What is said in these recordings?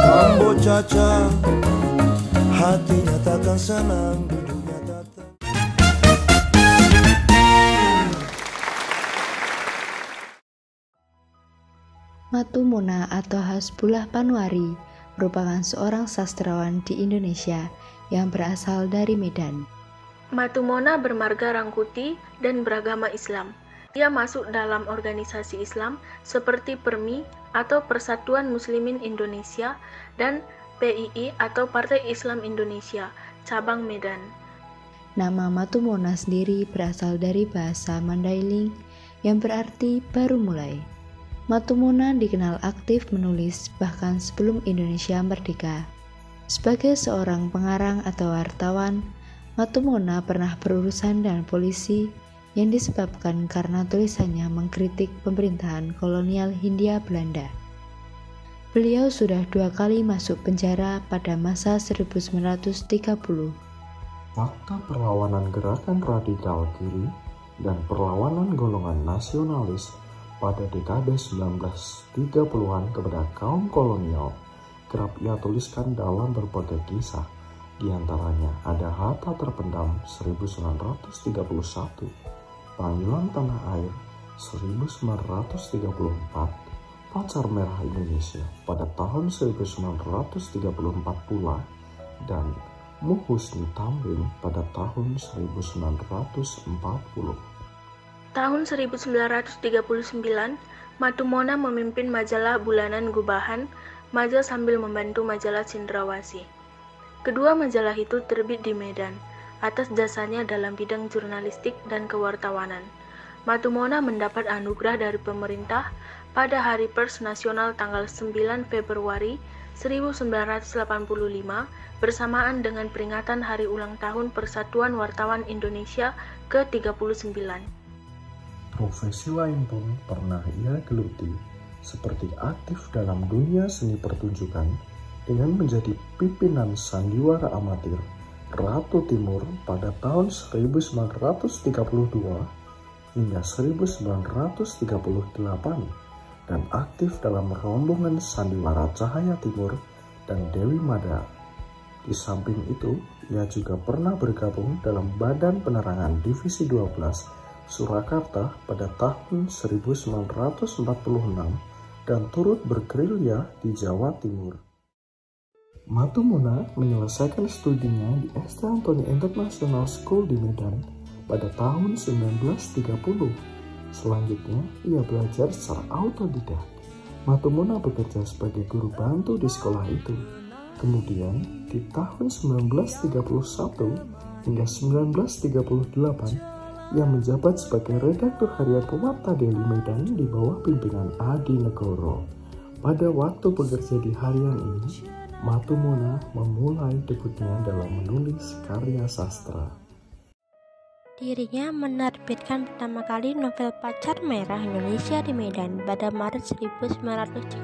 Ambo Caca, hatinya takkan senang duduknya tak. Matumona atau Hasbullah Panwari merupakan seorang sastrawan di Indonesia yang berasal dari Medan. Matumona bermarga Rangkuti dan beragama Islam. Ia masuk dalam organisasi Islam seperti PERMI atau Persatuan Muslimin Indonesia dan PII atau Partai Islam Indonesia, cabang Medan. Nama Matumona sendiri berasal dari bahasa Mandailing yang berarti baru mulai. Matumona dikenal aktif menulis bahkan sebelum Indonesia merdeka. Sebagai seorang pengarang atau wartawan, Matumona pernah berurusan dengan polisi yang disebabkan karena tulisannya mengkritik pemerintahan kolonial Hindia Belanda. Beliau sudah 2 kali masuk penjara pada masa 1930. Fakta perlawanan gerakan radikal kiri dan perlawanan golongan nasionalis pada dekade 1930-an kepada kaum kolonial kerap ia tuliskan dalam berbagai kisah. Di antaranya ada Harta Terpendam 1931, Panggilan Tanah Air 1934, Pacar Merah Indonesia pada tahun 1934 pula, dan Muhusni Tamrin pada tahun 1940. Tahun 1939, Matumona memimpin majalah bulanan Gubahan, Maja sambil membantu majalah Cendrawasih. Kedua majalah itu terbit di Medan, atas jasanya dalam bidang jurnalistik dan kewartawanan. Matumona mendapat anugerah dari pemerintah pada Hari Pers Nasional tanggal 9 Februari 1985 bersamaan dengan peringatan Hari Ulang Tahun Persatuan Wartawan Indonesia ke-39. Profesi lain pun pernah ia geluti, seperti aktif dalam dunia seni pertunjukan dengan menjadi pimpinan sandiwara amatir Ratu Timur pada tahun 1932 hingga 1938 dan aktif dalam rombongan sandiwara Cahaya Timur dan Dewi Mada. Di samping itu, ia juga pernah bergabung dalam Badan Penerangan Divisi 12 Surakarta pada tahun 1946 dan turut bergerilya di Jawa Timur. Matumona menyelesaikan studinya di ST Antoni International School di Medan pada tahun 1930. Selanjutnya, ia belajar secara autodidak. Matumona bekerja sebagai guru bantu di sekolah itu. Kemudian, di tahun 1931 hingga 1938, ia menjabat sebagai redaktur harian Pewarta Daily Medan di bawah pimpinan Adi Negoro. Pada waktu bekerja di harian ini, Matumona memulai debutnya dalam menulis karya sastra. Dirinya menerbitkan pertama kali novel Pacar Merah Indonesia di Medan pada Maret 1938.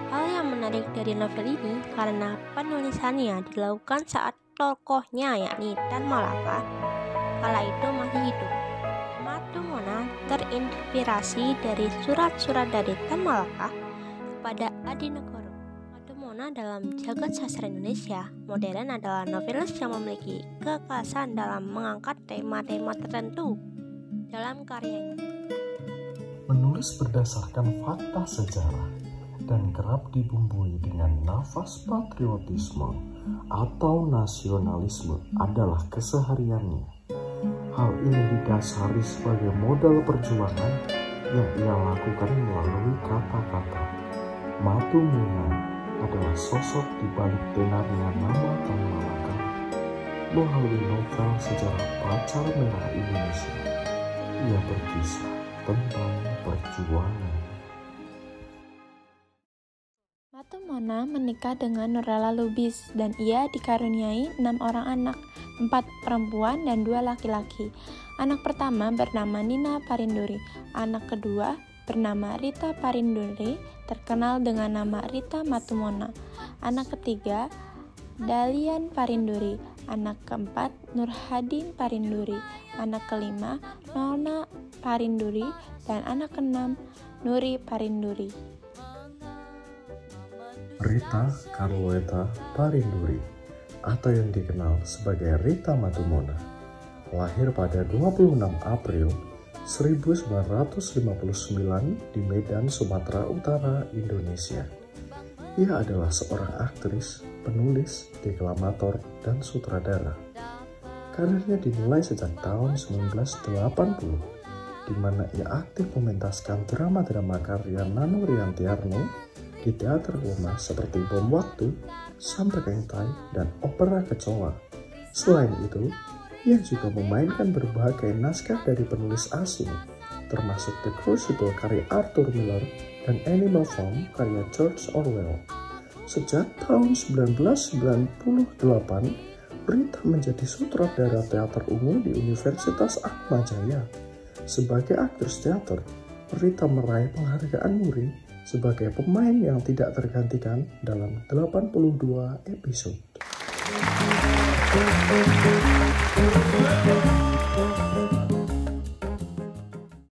Hal yang menarik dari novel ini karena penulisannya dilakukan saat tokohnya yakni Tan Malaka kala itu masih hidup. Matumona terinspirasi dari surat-surat dari Tan Malaka kepada Adi Negoro. Matumona dalam jagat sastra Indonesia modern adalah novelis yang memiliki kekhasan dalam mengangkat tema-tema tertentu dalam karyanya. Menulis berdasarkan fakta sejarah dan kerap dibumbui dengan nafas patriotisme atau nasionalisme adalah kesehariannya. Hal ini didasari sebagai modal perjuangan yang ia lakukan melalui kata-kata. Matumona adalah sosok di balik tenarnya nama Tan Malaka. Melalui novel sejarah Pacar Merah Indonesia, ia berkisah tentang perjuangan. Matumona menikah dengan Nurlela Lubis dan ia dikaruniai 6 orang anak, 4 perempuan dan 2 laki-laki. Anak pertama bernama Nina Parinduri, anak kedua bernama Rita Parinduri, terkenal dengan nama Rita Matumona. Anak ketiga, Dalian Parinduri. Anak keempat, Nurhadin Parinduri. Anak kelima, Nona Parinduri. Dan anak keenam, Nuri Parinduri. Rita Carloetta Parinduri atau yang dikenal sebagai Rita Matumona lahir pada 26 April 1959 di Medan, Sumatera Utara, Indonesia. Ia adalah seorang aktris, penulis, deklamator, dan sutradara. Karirnya dimulai sejak tahun 1980, di mana ia aktif mementaskan drama-drama karya Nano Riantiarno di teater lama seperti Bom Waktu, Sampai Kentai, dan Opera Kecoa. Selain itu, ia juga memainkan berbagai naskah dari penulis asing, termasuk The Crucible karya Arthur Miller dan Animal Farm karya George Orwell. Sejak tahun 1998, Rita menjadi sutradara teater ungu di Universitas Atmajaya. Sebagai aktris teater, Rita meraih penghargaan Muri sebagai pemain yang tidak tergantikan dalam 82 episode.